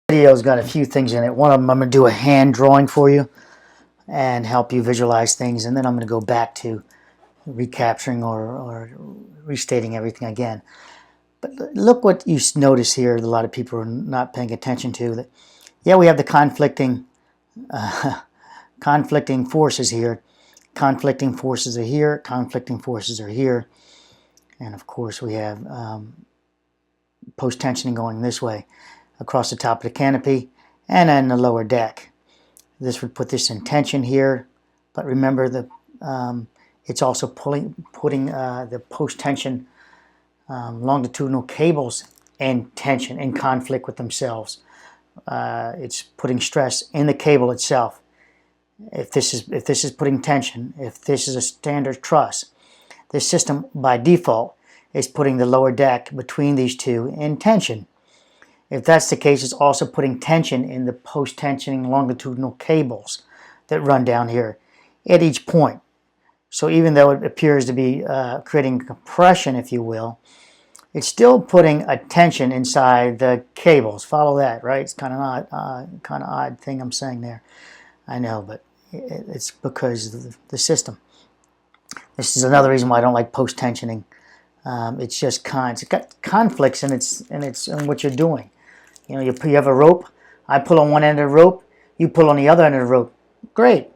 Video's got a few things in it. One of them, I'm going to do a hand drawing for you and help you visualize things, and then I'm going to go back to recapturing or restating everything again. But look what you notice here that a lot of people are not paying attention to. That, yeah, we have the conflicting forces here. Conflicting forces are here, conflicting forces are here, and of course we have post-tensioning going this way across the top of the canopy and then the lower deck. This would put this in tension here, but remember it's also putting the post-tension longitudinal cables in tension, in conflict with themselves. It's putting stress in the cable itself. If this is putting tension, if this is a standard truss, this system by default is putting the lower deck between these two in tension. If that's the case, it's also putting tension in the post-tensioning longitudinal cables that run down here at each point. So even though it appears to be creating compression, if you will, it's still putting a tension inside the cables. Follow that, right? It's kind of odd thing I'm saying there. I know, but it's because of the system. This is another reason why I don't like post-tensioning. It's just it's got conflicts in what you're doing. You know, you have a rope. I pull on one end of the rope. You pull on the other end of the rope. Great.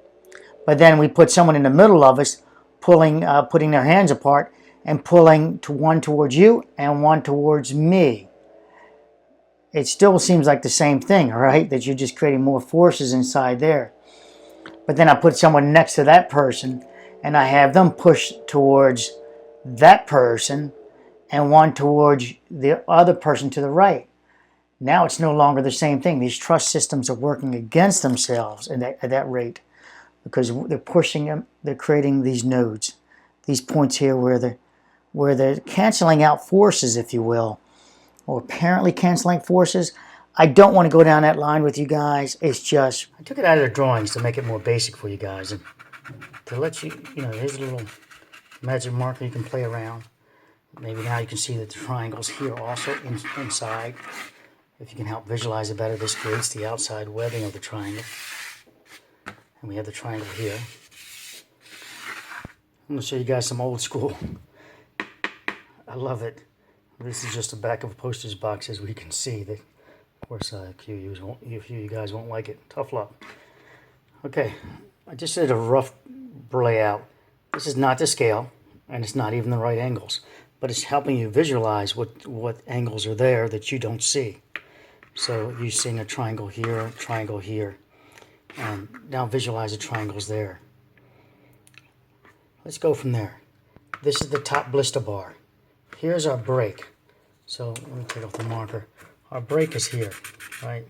But then we put someone in the middle of us, putting their hands apart and pulling one towards you and one towards me. It still seems like the same thing, right? That you're just creating more forces inside there. But then I put someone next to that person and I have them push towards that person and one towards the other person to the right. Now it's no longer the same thing. These truss systems are working against themselves at that rate because they're pushing them. They're creating these nodes, these points here where they're canceling out forces, if you will, or apparently canceling forces. I don't want to go down that line with you guys. It's just I took it out of the drawings to make it more basic for you guys and to let you, here's a little magic marker you can play around. Maybe now you can see that the triangles here also inside. If you can help visualize it better, this creates the outside webbing of the triangle. And we have the triangle here. I'm going to show you guys some old school. I love it. This is just the back of a postage box, as we can see. That, of course, a few of you guys won't like it. Tough luck. Okay, I just did a rough layout. This is not to scale, and it's not even the right angles. But it's helping you visualize what angles are there that you don't see. So you're seeing a triangle here, and now visualize the triangles there. Let's go from there. This is the top blister bar. Here's our brake. So let me take off the marker. Our brake is here, right?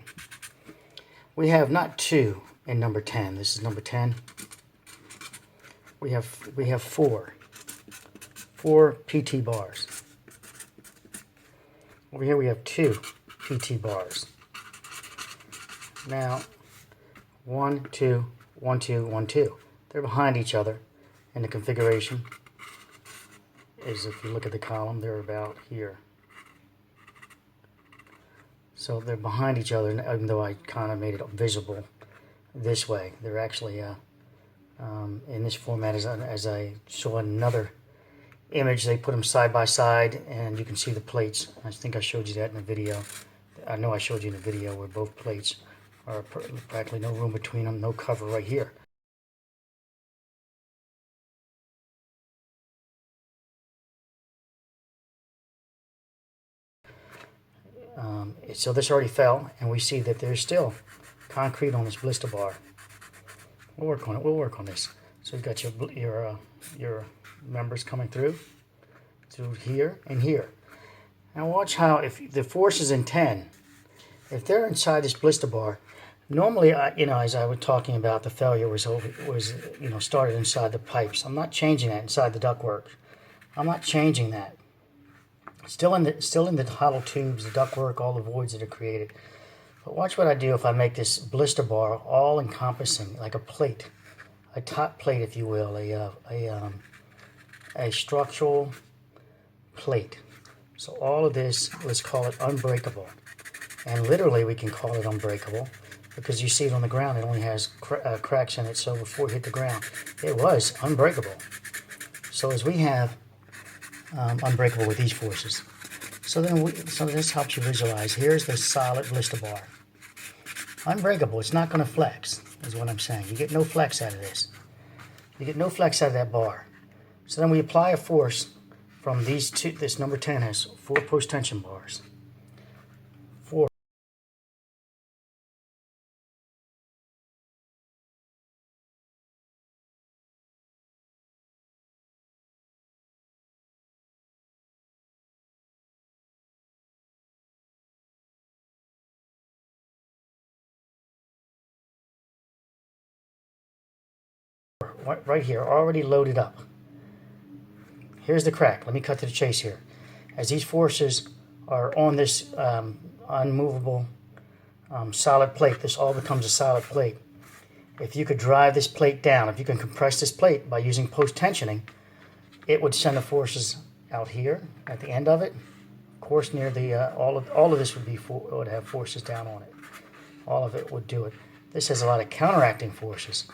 We have not 2 in number 10. This is number 10. We have 4 PT bars. Over here we have 2 PT bars. Now, 1, 2, 1, 2, 1, 2. They're behind each other in the configuration. Is if you look at the column, they're about here. So they're behind each other, even though I kind of made it visible this way. They're actually in this format, as I saw another image, they put them side by side, and you can see the plates. I think I showed you that in the video. I know I showed you in the video where both plates are practically no room between them, no cover right here. So this already fell, and we see that there's still concrete on this blister bar. We'll work on it. We'll work on this. So you've got your members coming through here and here. Now watch how, if the force is in 10, if they're inside this blister bar, normally, as I was talking about, the failure was started inside the pipes. I'm not changing that inside the ductwork. I'm not changing that. Still in the hollow tubes, the ductwork, all the voids that are created. But watch what I do if I make this blister bar all encompassing, like a plate, a top plate, if you will, a structural plate. So all of this, let's call it unbreakable. And literally we can call it unbreakable because you see it on the ground, it only has cracks in it, so before it hit the ground, it was unbreakable. So as we have unbreakable with these forces. So this helps you visualize. Here's the solid blister bar. Unbreakable, it's not going to flex, is what I'm saying. You get no flex out of this. You get no flex out of that bar. So then we apply a force from these two. This number 10 has 4 post-tension bars. 4. Right here, already loaded up. Here's the crack. Let me cut to the chase here. As these forces are on this unmovable solid plate, this all becomes a solid plate. If you could drive this plate down, if you can compress this plate by using post-tensioning, it would send the forces out here at the end of it. Of course, near the all of this would have forces down on it. All of it would do it. This has a lot of counteracting forces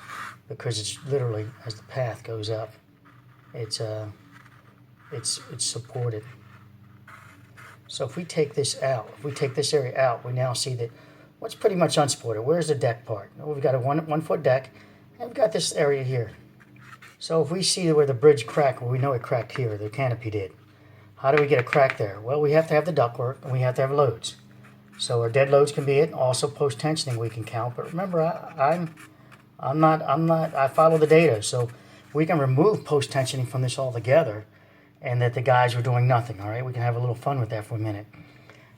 because it's literally, as the path goes up, it's supported. So if we take this out, if we take this area out, we now see that what's pretty much unsupported. Where's the deck part? Well, we've got a 1 foot deck, and we've got this area here. So if we see where the bridge cracked, well, we know it cracked here, the canopy did. How do we get a crack there? Well, we have to have the ductwork, and we have to have loads. So our dead loads can be it. Also post-tensioning we can count. But remember, I follow the data. So we can remove post-tensioning from this altogether, and that the guys were doing nothing. All right, we can have a little fun with that for a minute.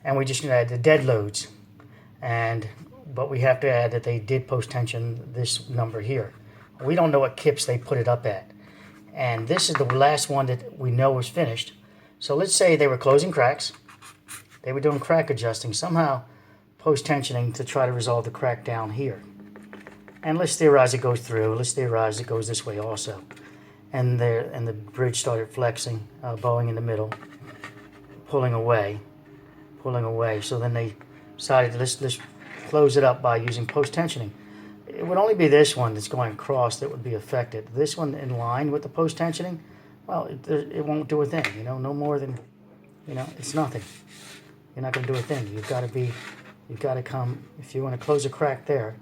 And we just add the dead loads, but we have to add that they did post-tension this number here. We don't know what kips they put it up at. And this is the last one that we know was finished. So let's say they were closing cracks. They were doing crack adjusting, somehow post-tensioning to try to resolve the crack down here. And let's theorize it goes through. Let's theorize it goes this way also. And the bridge started flexing, bowing in the middle, pulling away. So then they decided, let's close it up by using post-tensioning. It would only be this one that's going across that would be affected. This one in line with the post-tensioning, well, it won't do a thing, no more than, it's nothing. You're not going to do a thing. You've got to come, if you want to close a crack there,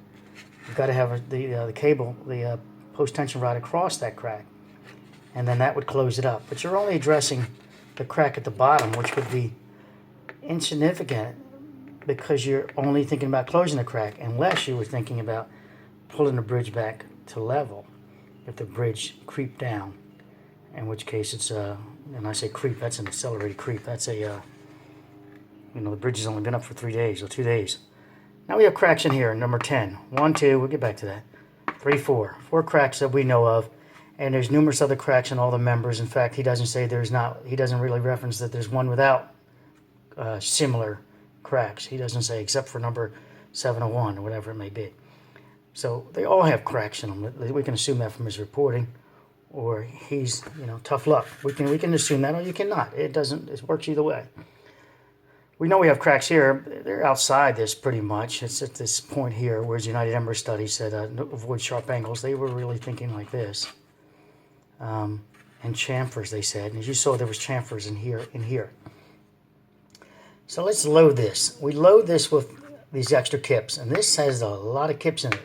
you've got to have the cable, the post-tension rod across that crack. And then that would close it up. But you're only addressing the crack at the bottom, which would be insignificant because you're only thinking about closing the crack, unless you were thinking about pulling the bridge back to level if the bridge creeped down, in which case it's, and I say creep, that's an accelerated creep. That's a, the bridge has only been up for 3 days or 2 days. Now we have cracks in here, number 10. 1, 2, we'll get back to that. 3, 4. 4 cracks that we know of. And there's numerous other cracks in all the members. In fact, he doesn't say there's not, he doesn't really reference that there's one without similar cracks. He doesn't say, except for number 701 or whatever it may be. So they all have cracks in them. We can assume that from his reporting, or he's, tough luck. We can assume that, or you cannot. It works either way. We know we have cracks here. They're outside this pretty much. It's at this point here, whereas United Ember Study said avoid sharp angles. They were really thinking like this. And chamfers, they said. And as you saw, there was chamfers in here. So let's load this. We load this with these extra kips, and this has a lot of kips in it.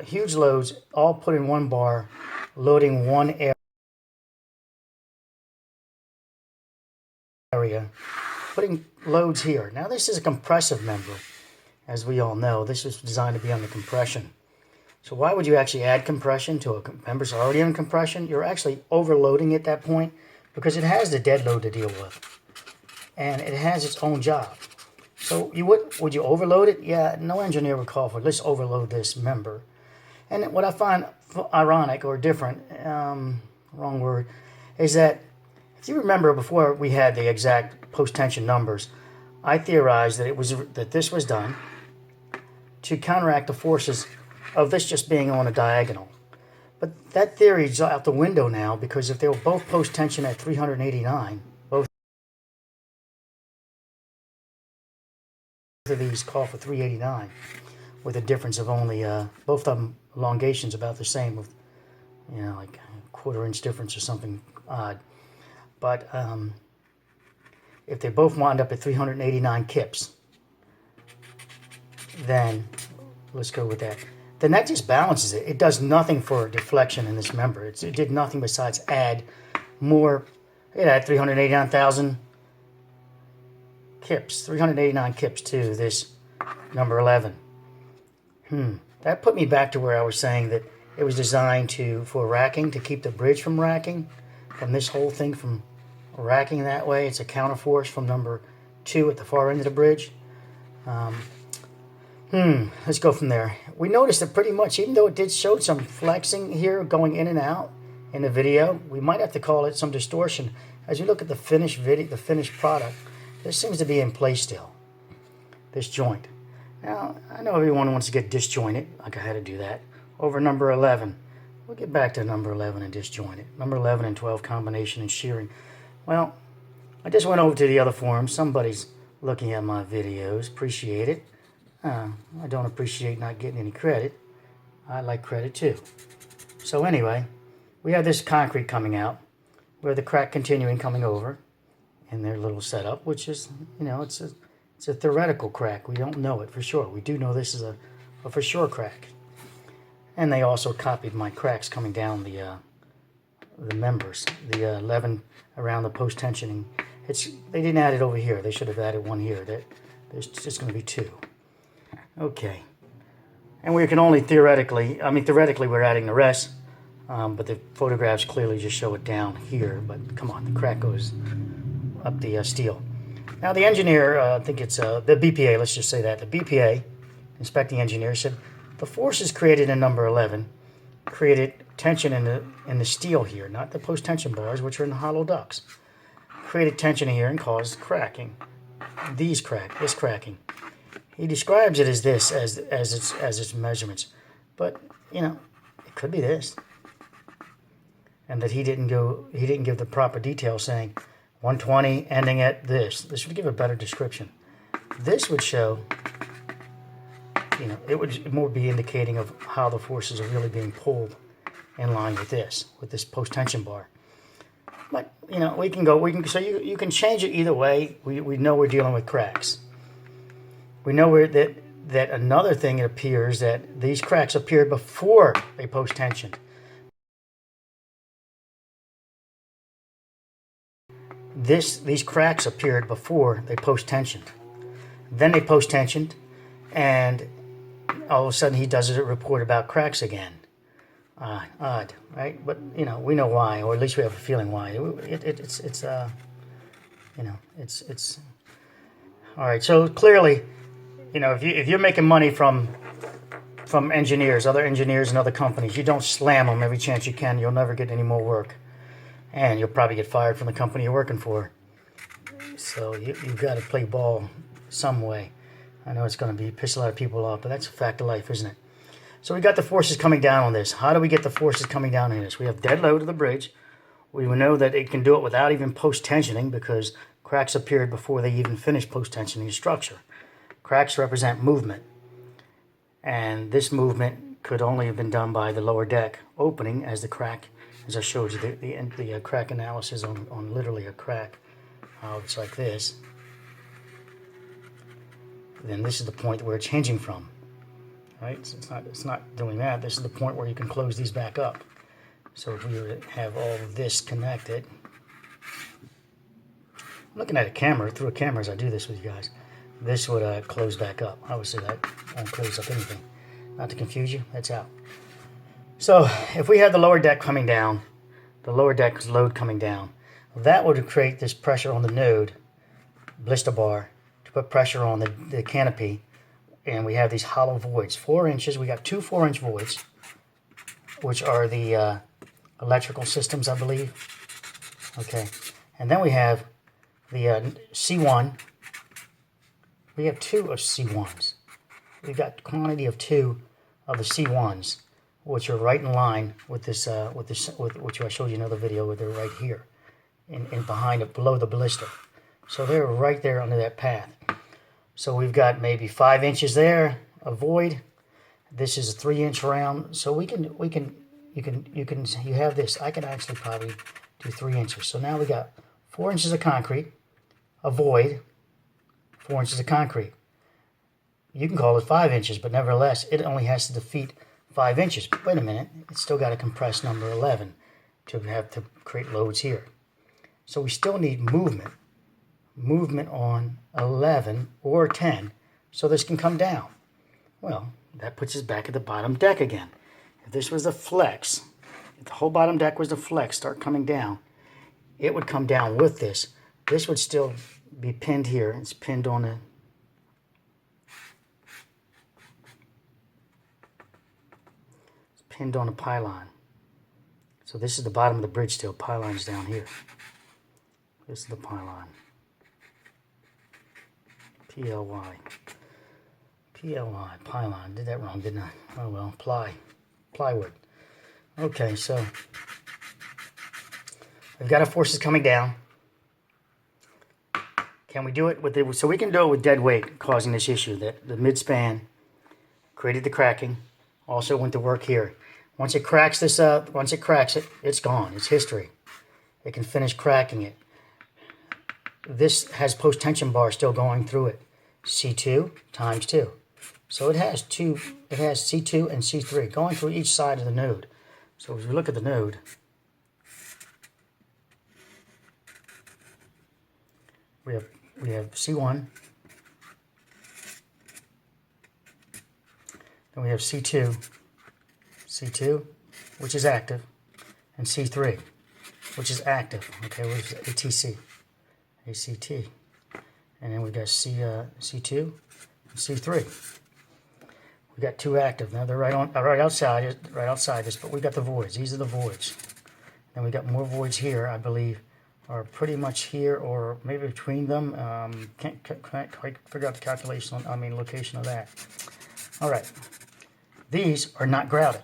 Huge loads, all put in one bar, loading one area, putting loads here. Now this is a compressive member, as we all know. This was designed to be under compression. So why would you actually add compression to a member that's already in compression? You're actually overloading at that point because it has the dead load to deal with, and it has its own job. So would you overload it? Yeah, no engineer would call for, let's overload this member. And what I find ironic or different, wrong word, is that if you remember before we had the exact post-tension numbers, I theorized that this was done to counteract the forces of this just being on a diagonal. But that theory is out the window now, because if they were both post-tension at 389, of these call for 389, with a difference of only both of them elongations about the same, with like a 1/4 inch difference or something odd. But if they both wind up at 389 kips, then let's go with that. Then that just balances it. It does nothing for deflection in this member. It did nothing besides add more. It had 389,000 kips, 389 kips to this number 11. That put me back to where I was saying that it was designed for racking, to keep the bridge from racking, from this whole thing from racking that way. It's a counterforce from number 2 at the far end of the bridge. Let's go from there. We noticed that pretty much, even though it did show some flexing here going in and out in the video, we might have to call it some distortion. As you look at the finished product, this seems to be in place still, this joint. Now, I know everyone wants to get disjointed, like I had to do that, over number 11. We'll get back to number 11 and disjoint it. Number 11 and 12 combination and shearing. Well, I just went over to the other forum. Somebody's looking at my videos. Appreciate it. I don't appreciate not getting any credit. I like credit too. So anyway, we have this concrete coming out, where the crack continuing coming over in their little setup, which is, it's a theoretical crack. We don't know it for sure. We do know this is a for sure crack. And they also copied my cracks coming down the members, the 11 around the post tensioning. They didn't add it over here. They should have added one here. There's just going to be 2. Okay. And we can only theoretically we're adding the rest, but the photographs clearly just show it down here. But come on, the crack goes up the steel. Now the engineer, I think it's the BPA, let's just say that, the BPA, inspecting engineer, said the forces created in number 11 created tension in the steel here, not the post tension bars, which are in the hollow ducts. Created tension here and caused cracking. This cracking. He describes it as this, as its measurements, but it could be this, and that he didn't give the proper detail, saying 120 ending at this. This would give a better description. This would show, it would more be indicating of how the forces are really being pulled in line with this post tension bar. But so you can change it either way. We know we're dealing with cracks. We know that another thing, it appears that these cracks appeared before they post tensioned. These cracks appeared before they post tensioned. Then they post tensioned, and all of a sudden he does a report about cracks again. Odd, right? But we know why, or at least we have a feeling why. It's all right. So clearly, if you're making money from engineers, other engineers and other companies, you don't slam them every chance you can. You'll never get any more work, and you'll probably get fired from the company you're working for. So you've got to play ball some way. I know it's going to piss a lot of people off, but that's a fact of life, isn't it? So we got the forces coming down on this. How do we get the forces coming down on this? We have dead load of the bridge. We know that it can do it without even post-tensioning, because cracks appeared before they even finished post-tensioning the structure. Cracks represent movement, and this movement could only have been done by the lower deck opening, as the crack, as I showed you, the crack analysis on literally a crack. It's like this. Then this is the point where it's hinging from. Right? So it's not doing that. This is the point where you can close these back up. So if we were to have all of this connected, I'm looking at a camera, through a camera as I do this with you guys, this would close back up. Obviously that won't close up anything. Not to confuse you, that's out. So if we had the lower deck coming down, the lower deck's load coming down, that would create this pressure on the node, blister bar, to put pressure on the canopy. And we have these hollow voids, 4 inches. We got 2 4-inch voids, which are the electrical systems, I believe. Okay, and then we have the C1. We have 2 of C1s. We've got quantity of 2 of the C1s, which are right in line with this, which I showed you another video where they're right here, in behind it, below the blister. So they're right there under that path. So we've got maybe 5 inches there of void. This is a 3-inch round, so you have this. I can actually probably do 3 inches. So now we got 4 inches of concrete, a void, 4 inches of concrete. You can call it 5 inches, but nevertheless, it only has to defeat 5 inches. But wait a minute, it's still got a compressed number 11 to have to create loads here. So we still need movement on 11 or 10, so this can come down. Well, that puts us back at the bottom deck again. If this was the flex, if the whole bottom deck was the flex, start coming down, it would come down with this. This would still be pinned here. It's pinned on a pylon. So this is the bottom of the bridge still. Pylon's down here. This is the pylon. P-L-Y. P-L-Y, pylon. Did that wrong, didn't I? Oh well, plywood. Okay, so we've got our forces coming down. Can we do it with it? So we can do it with dead weight causing this issue. That the mid-span created the cracking. Also went to work here. Once it cracks this up, once it cracks it, it's gone. It's history. It can finish cracking it. This has post-tension bar still going through it. C2 times 2. So it has C2 and C3 going through each side of the node. So as we look at the node, we have C1, then we have C2, which is active, and C3, which is active. Okay, which is ATC, ACT, and then we got C2 and C3. We got 2 active. Now they're right outside this, but we got the voids. These are the voids. Then we got more voids here, I believe, are pretty much here or maybe between them. Can't quite figure out the calculation. Location of that. All right. These are not grouted.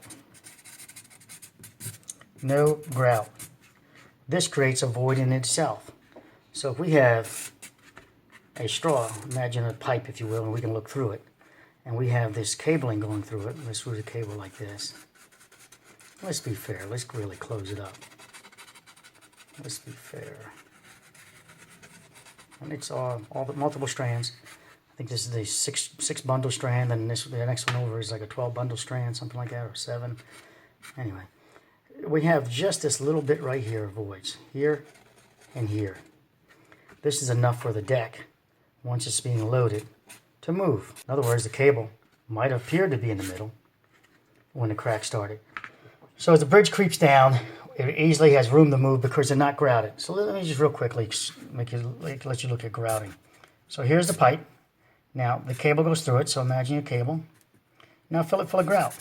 No grout. This creates a void in itself. So if we have a straw, imagine a pipe, if you will, and we can look through it. And we have this cabling going through it. Let's route a cable like this. Let's be fair. Let's really close it up. Let's be fair. And it's all the multiple strands. I think this is the six bundle strand, and the next one over is like a 12 bundle strand, something like that, or 7. Anyway, we have just this little bit right here of voids, here and here. This is enough for the deck, once it's being loaded, to move. In other words, the cable might appear to be in the middle when the crack started. So as the bridge creeps down, it easily has room to move because they're not grouted. So let me just real quickly let you look at grouting. So here's the pipe. Now the cable goes through it. So imagine your cable. Now fill it full of grout.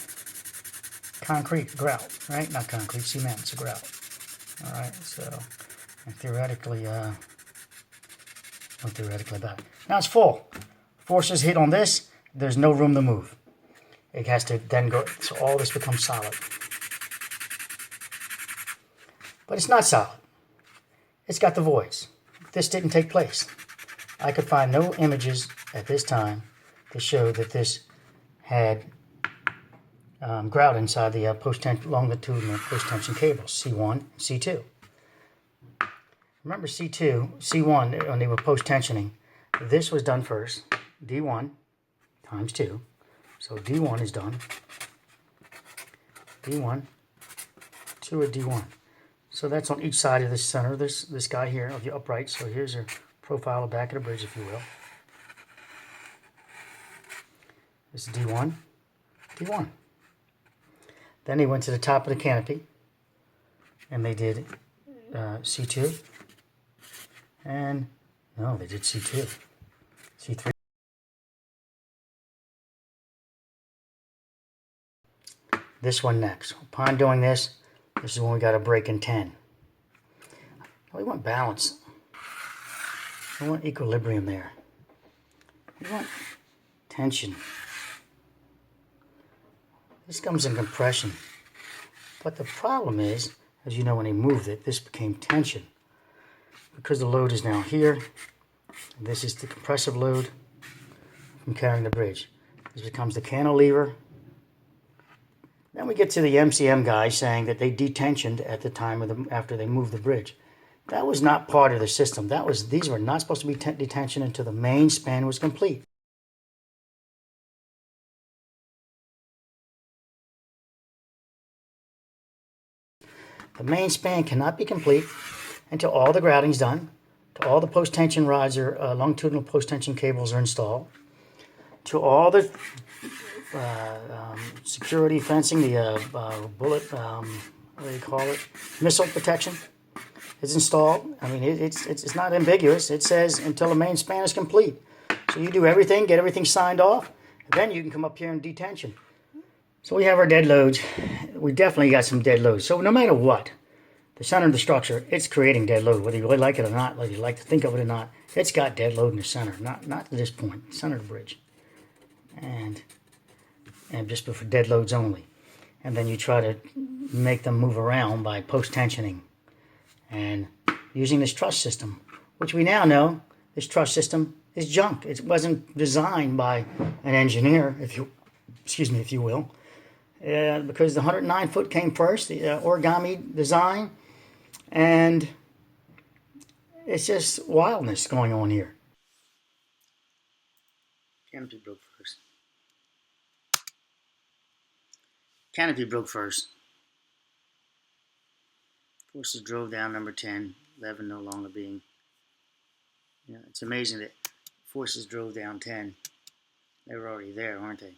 Concrete, grout, right? Not concrete, cement, it's a grout. All right, so and theoretically, not theoretically about it. Now it's full. Forces hit on this, there's no room to move. It has to then go, so all this becomes solid. But it's not solid. It's got the voids. This didn't take place. I could find no images at this time to show that this had grout inside the longitudinal post-tension cables, C1 and C2. Remember C1, when they were post-tensioning, this was done first. D1 times 2. So D1 is done. D1, 2 of D1. So that's on each side of the center, this guy here, of the upright. So here's your profile of back of the bridge, if you will. This is D1, D1. Then they went to the top of the canopy, and they did C2. And, no, they did C2. C3. This one next. Upon doing this, this is when we got a break in 10. We want balance. We want equilibrium there. We want tension. This comes in compression. But the problem is, as you know, when they moved it, this became tension. Because the load is now here. This is the compressive load. from carrying the bridge. This becomes the cantilever. Then we get to the MCM guys saying that they detensioned at the time of after they moved the bridge. That was not part of the system. These were not supposed to be detention until the main span was complete. The main span cannot be complete until all the grouting's done, till all the post-tension rods or longitudinal post-tension cables are installed, till all the security fencing, the bullet, what do you call it, missile protection is installed. I mean, it's not ambiguous. It says until the main span is complete. So you do everything, get everything signed off, and then you can come up here and detention. So we have our dead loads. We definitely got some dead loads. So no matter what, the center of the structure, it's creating dead load, whether you really like it or not, whether you like to think of it or not. It's got dead load in the center, not to this point, center of the bridge. And just for dead loads only. And then you try to make them move around by post-tensioning and using this truss system, which we now know this truss system is junk. It wasn't designed by an engineer, if you will, because the 109 foot came first, the origami design, and it's just wildness going on here. Canopy broke first. Canopy broke first. Forces drove down number 10, 11 no longer being. It's amazing that forces drove down 10. They were already there, weren't they?